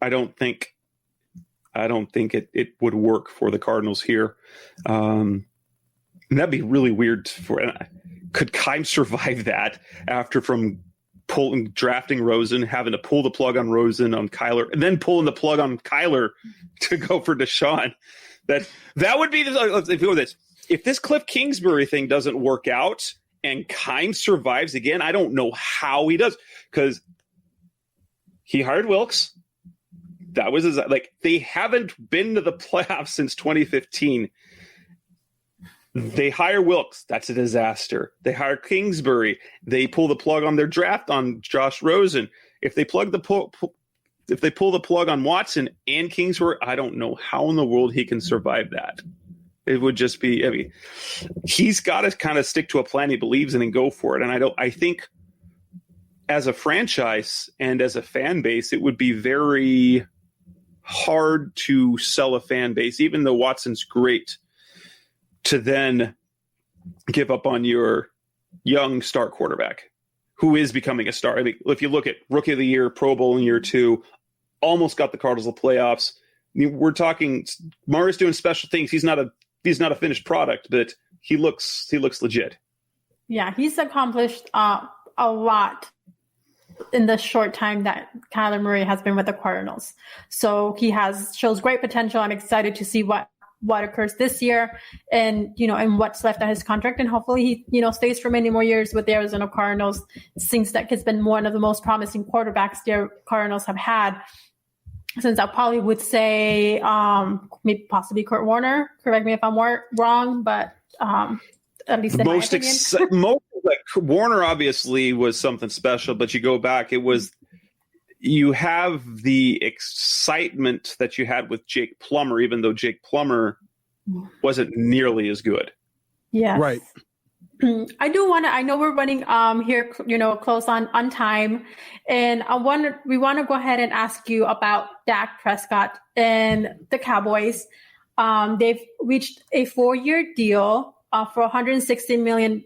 I don't think it would work for the Cardinals here. And that'd be really weird. Could Keim survive that after drafting Rosen, having to pull the plug on Rosen on Kyler, and then pulling the plug on Kyler to go for Deshaun? That would be if this Cliff Kingsbury thing doesn't work out and Keim survives again. I don't know how he does, because he hired Wilkes. That was they haven't been to the playoffs since 2015. They hire Wilkes. That's a disaster. They hire Kingsbury. They pull the plug on their draft on Josh Rosen. If they pull the plug on Watson and Kingsbury, I don't know how in the world he can survive that. It would just be, he's got to kind of stick to a plan he believes in and go for it. And I think as a franchise and as a fan base, it would be very hard to sell a fan base, even though Watson's great, to then give up on your young star quarterback who is becoming a star. If you look at Rookie of the Year, Pro Bowl in year 2, almost got the Cardinals the playoffs. We're talking Murray's doing special things. He's not a finished product, but he looks legit. Yeah, he's accomplished a lot in the short time that Kyler Murray has been with the Cardinals. So he shows great potential. I'm excited to see what occurs this year and what's left of his contract. And hopefully he, stays for many more years with the Arizona Cardinals. It seems that he's been one of the most promising quarterbacks the Cardinals have had since I probably would say maybe possibly Kurt Warner. Correct me if I'm wrong, but at least in my opinion. Warner obviously was something special, but you go back, you have the excitement that you had with Jake Plummer, even though Jake Plummer wasn't nearly as good. Yeah. Right. I know we're running here, close on time. And we want to go ahead and ask you about Dak Prescott and the Cowboys. They've reached a 4-year deal for $160 million.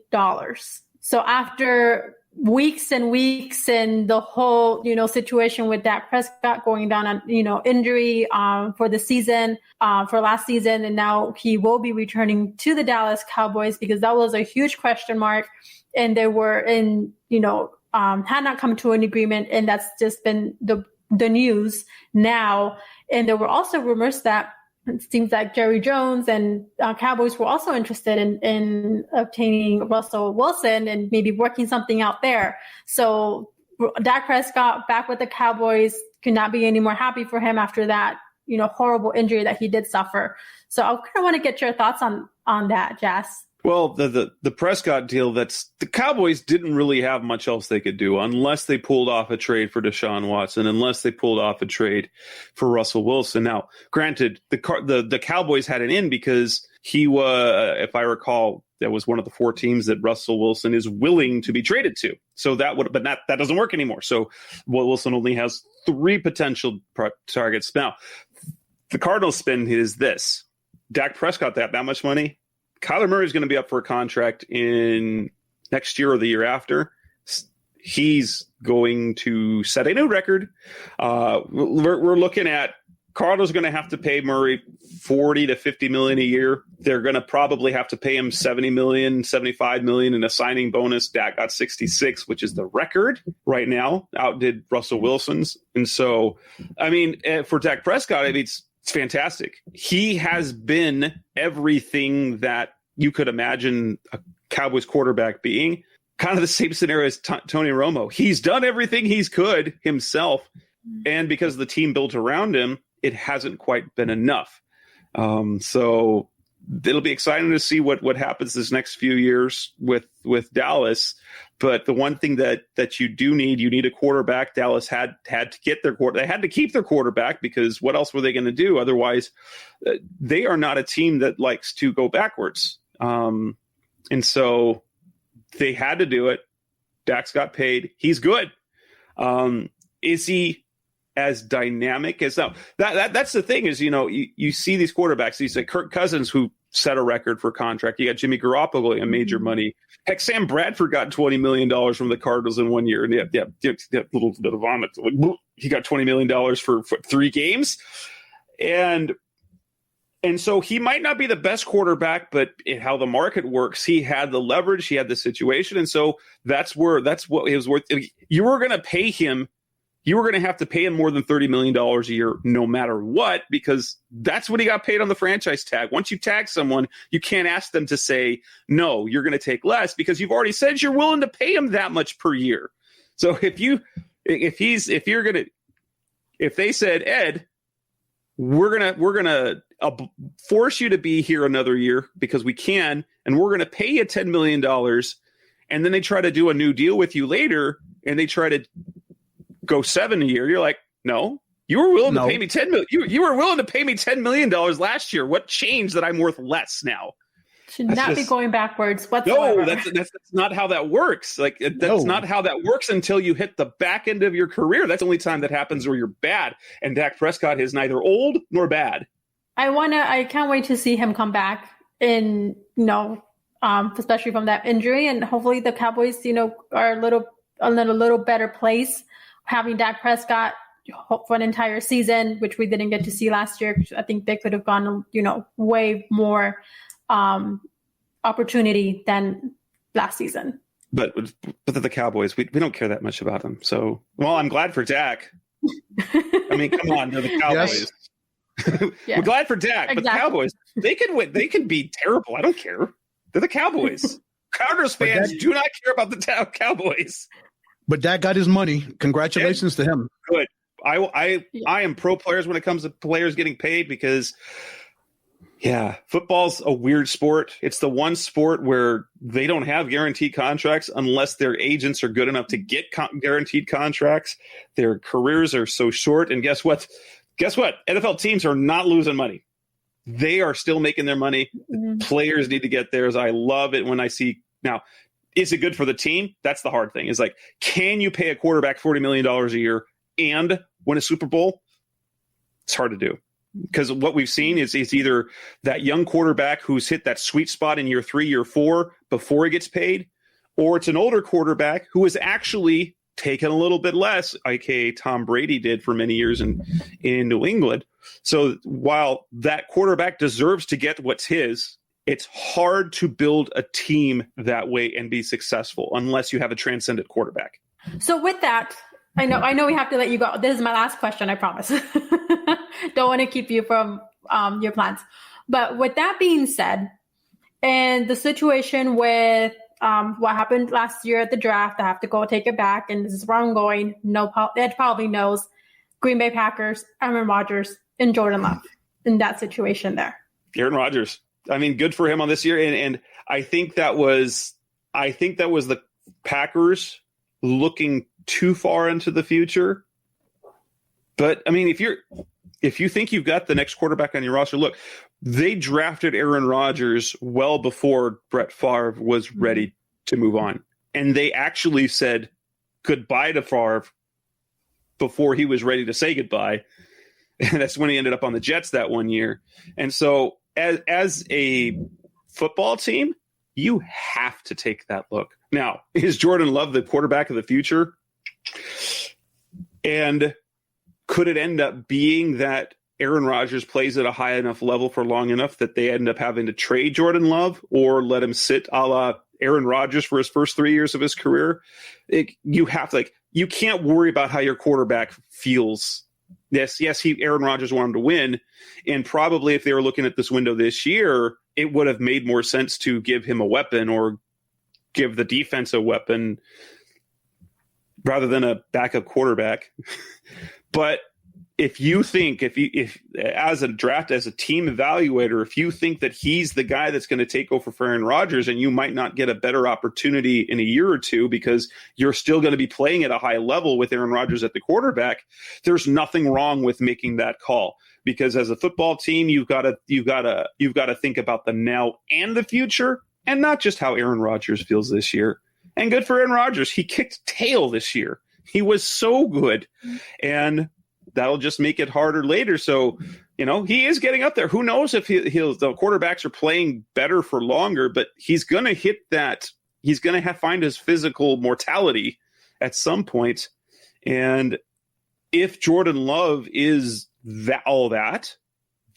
So after weeks and weeks and the whole, situation with Dak Prescott going down on, injury for the season, for last season, and now he will be returning to the Dallas Cowboys because that was a huge question mark. And they were had not come to an agreement, and that's just been the news now. And there were also rumors that it seems like Jerry Jones and Cowboys were also interested in obtaining Russell Wilson and maybe working something out there. So Dak Prescott back with the Cowboys could not be any more happy for him after that, horrible injury that he did suffer. So I kind of want to get your thoughts on that, Jess. Well, the Prescott deal, the Cowboys didn't really have much else they could do unless they pulled off a trade for Deshaun Watson, unless they pulled off a trade for Russell Wilson. Now, granted, the Cowboys had an in because he was, if I recall, that was one of the 4 teams that Russell Wilson is willing to be traded to. So that doesn't work anymore. So Wilson only has 3 potential targets. Now, the Cardinals spin is this: Dak Prescott that much money. Kyler Murray is going to be up for a contract in next year or the year after. He's going to set a new record. We're looking at Cardinals going to have to pay Murray $40 to $50 million a year. They're going to probably have to pay him $70 million, $75 million in a signing bonus. Dak got 66, which is the record right now. Outdid Russell Wilson's. And so, for Dak Prescott, it's fantastic. He has been everything that you could imagine a Cowboys quarterback being. Kind of the same scenario as Tony Romo. He's done everything he could himself, and because the team built around him, it hasn't quite been enough. So it'll be exciting to see what happens this next few years with Dallas. But the one thing that you do need a quarterback. Dallas had to get their quarterback. They had to keep their quarterback because what else were they going to do? Otherwise, they are not a team that likes to go backwards. And so they had to do it. Dak's got paid. He's good. Is he as dynamic as now? That's the thing is, you see these quarterbacks. He's like Kirk Cousins, who set a record for contract. You got Jimmy Garoppolo, a major money. Heck, Sam Bradford got $20 million from the Cardinals in 1 year. And yeah, little bit of vomit. he got $20 million for 3 games. And so he might not be the best quarterback, but how the market works, he had the leverage, he had the situation. And so that's what it was worth. You were going to pay him. You were going to have to pay him more than $30 million a year, no matter what, because that's what he got paid on the franchise tag. Once you tag someone, you can't ask them to say, no, you're going to take less, because you've already said you're willing to pay him that much per year. So if they said, Ed, we're gonna force you to be here another year because we can, and we're gonna pay you $10 million, and then they try to do a new deal with you later, and they try to go 7 a year, you're like, no, you were willing to pay me $10 million. You were willing to pay me $10 million last year. What changed that I'm worth less now? Should not be going backwards whatsoever. No, that's not how that works. Like that's not how that works until you hit the back end of your career. That's the only time that happens where you're bad. And Dak Prescott is neither old nor bad. I can't wait to see him come back in, especially from that injury, and hopefully the Cowboys, are a little better place having Dak Prescott for an entire season, which we didn't get to see last year. I think they could have gone, way more opportunity than last season. But the Cowboys, we don't care that much about them. So, well, I'm glad for Dak. I mean, come on, they're the Cowboys. Yes. We're glad for Dak, exactly. But the Cowboys, they can win. They can be terrible. I don't care. They're the Cowboys. Cardinals fans do not care about the Cowboys. But Dak got his money. Congratulations to him. Good. I am pro players when it comes to players getting paid, because football's a weird sport. It's the one sport where they don't have guaranteed contracts unless their agents are good enough to get guaranteed contracts. Their careers are so short. And guess what? NFL teams are not losing money. They are still making their money. Mm-hmm. Players need to get theirs. I love it when I see now. Is it good for the team? That's the hard thing. Is like, can you pay a quarterback $40 million a year and win a Super Bowl? It's hard to do. Because what we've seen is either that young quarterback who's hit that sweet spot in year 3, year 4 before he gets paid, or it's an older quarterback who is actually taken a little bit less, aka Tom Brady did for many years in New England. So while that quarterback deserves to get what's his, it's hard to build a team that way and be successful unless you have a transcendent quarterback. So with that, I know we have to let you go. This is my last question, I promise. Don't want to keep you from your plans. But with that being said, and the situation with what happened last year at the draft, I have to go take it back, and this is where I'm going. Ed probably knows Green Bay Packers, Aaron Rodgers, and Jordan Love in that situation there. Aaron Rodgers. I mean, good for him on this year. And I think that was the Packers looking too far into the future. But I mean, if you think you've got the next quarterback on your roster, look, they drafted Aaron Rodgers well before Brett Favre was ready to move on. And they actually said goodbye to Favre before he was ready to say goodbye. And that's when he ended up on the Jets that one year. And so as a football team, you have to take that look. Now, is Jordan Love the quarterback of the future? And could it end up being that Aaron Rodgers plays at a high enough level for long enough that they end up having to trade Jordan Love or let him sit a la Aaron Rodgers for his first 3 years of his career? You can't worry about how your quarterback feels. Yes, Aaron Rodgers wanted to win, and probably if they were looking at this window this year, it would have made more sense to give him a weapon or give the defense a weapon rather than a backup quarterback. But if you think, if as a team evaluator, if you think that he's the guy that's going to take over for Aaron Rodgers, and you might not get a better opportunity in a year or two because you're still going to be playing at a high level with Aaron Rodgers at the quarterback, there's nothing wrong with making that call. Because as a football team, you've got to think about the now and the future, and not just how Aaron Rodgers feels this year. And good for Aaron Rodgers. He kicked tail this year. He was so good. And that'll just make it harder later. So, he is getting up there. Who knows if the quarterbacks are playing better for longer, but he's going to hit that. He's going to find his physical mortality at some point. And if Jordan Love is all that,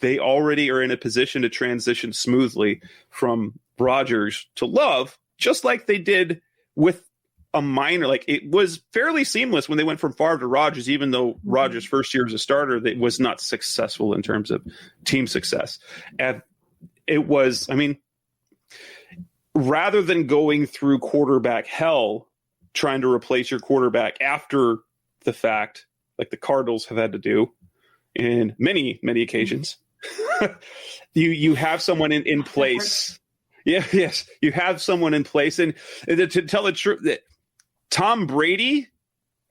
they already are in a position to transition smoothly from Rodgers to Love, just like they did with a minor. Like, it was fairly seamless when they went from Favre to Rodgers, even though Rodgers' first year as a starter, that was not successful in terms of team success. And it was, I mean, rather than going through quarterback hell, trying to replace your quarterback after the fact, like the Cardinals have had to do in many, many occasions, you have someone in place. Yeah, yes, you have someone in place. And to tell the truth, that Tom Brady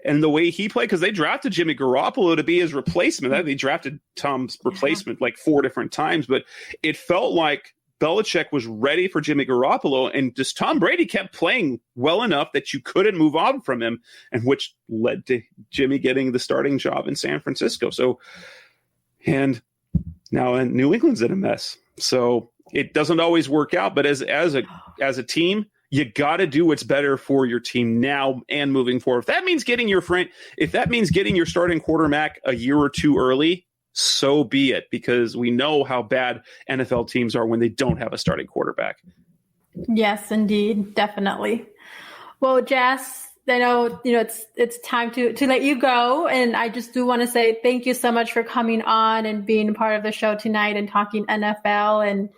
and the way he played, because they drafted Jimmy Garoppolo to be his replacement. They drafted Tom's replacement like 4 different times, but it felt like Belichick was ready for Jimmy Garoppolo, and just Tom Brady kept playing well enough that you couldn't move on from him, and which led to Jimmy getting the starting job in San Francisco. So, and now New England's in a mess. So it doesn't always work out, but as a team, you got to do what's better for your team now and moving forward. If that means getting your starting quarterback a year or 2 early, so be it, because we know how bad NFL teams are when they don't have a starting quarterback. Yes, indeed. Definitely. Well, Jess, I know, it's time to let you go. And I just do want to say thank you so much for coming on and being part of the show tonight and talking NFL and,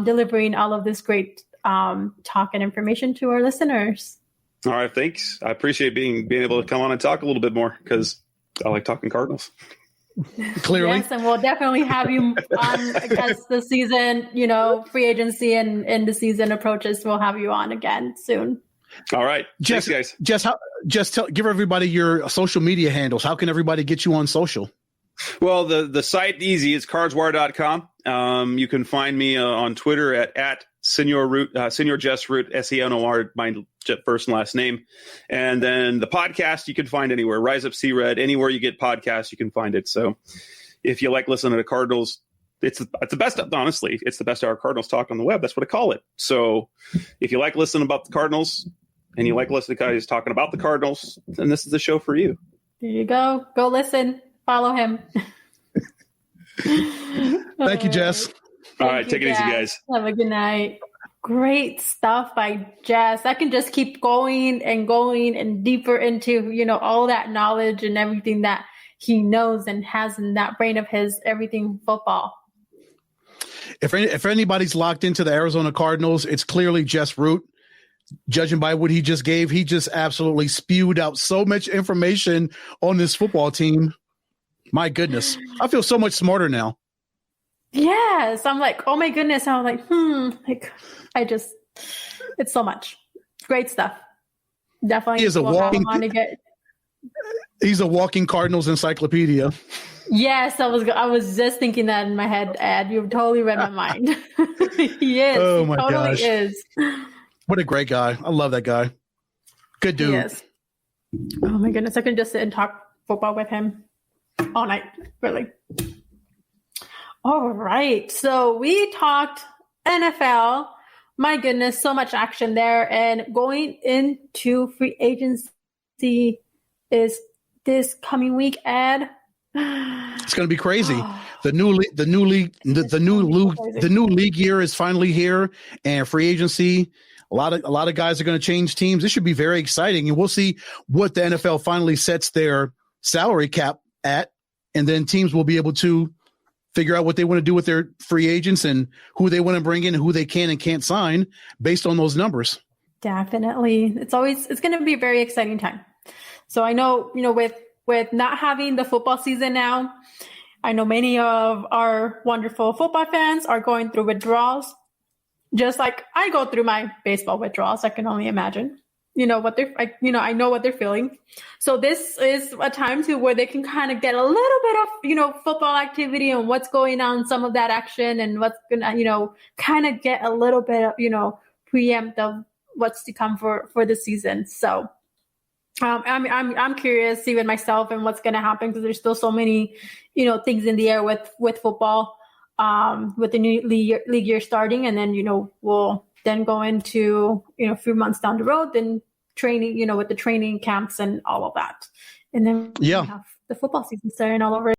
delivering all of this great talk and information to our listeners. All right. Thanks. I appreciate being able to come on and talk a little bit more, because I like talking Cardinals. Clearly. Yes, and we'll definitely have you on as the season, free agency and the season approaches. We'll have you on again soon. All right. Jess, thanks, guys. Jess, give everybody your social media handles. How can everybody get you on social? Well, the site, easy, is cardswire.com. You can find me on Twitter at Senor Jess Root, SENOR, my first and last name. And then the podcast you can find anywhere. Rise Up, See Red, anywhere you get podcasts, you can find it. So if you like listening to Cardinals, it's the best, honestly. It's the best hour Cardinals talk on the web. That's what I call it. So if you like listening about the Cardinals and you like listening to guys talking about the Cardinals, then this is the show for you. There you go. Go listen. Follow him. Thank you, Jess. All right, take it easy, guys. Have a good night. Great stuff by Jess. I can just keep going and deeper into, all that knowledge and everything that he knows and has in that brain of his, everything football. If anybody's locked into the Arizona Cardinals, it's clearly Jess Root. Judging by what he just gave, he just absolutely spewed out so much information on this football team. My goodness. I feel so much smarter now. Yes. I'm like, oh my goodness. I'm like, it's so much great stuff. Definitely. He is he's a walking Cardinals encyclopedia. Yes. I was just thinking that in my head, Ed. You totally read my mind. He is. Oh my he totally gosh. is. What a great guy. I love that guy. Good dude. Yes. Oh my goodness. I can just sit and talk football with him all night. Really. All right. So we talked NFL. My goodness, so much action there. And going into free agency is this coming week, Ed. It's going to be crazy. The new league year is finally here, and free agency. A lot of guys are going to change teams. This should be very exciting, and we'll see what the NFL finally sets their salary cap at, and then teams will be able to figure out what they want to do with their free agents and who they want to bring in and who they can and can't sign based on those numbers. Definitely. It's going to be a very exciting time. So I know, with not having the football season now, I know many of our wonderful football fans are going through withdrawals, just like I go through my baseball withdrawals. I can only imagine, I know what they're feeling. So this is a time too where they can kind of get a little bit of, football activity and what's going on, some of that action and what's going to, kind of get a little bit of, preempt of what's to come for the season. So I'm curious, even myself, and what's going to happen, because there's still so many, things in the air with football, with the new league year starting, and then we'll then go into a few months down the road, then training, with the training camps and all of that. And then we Yeah. have the football season starting all over.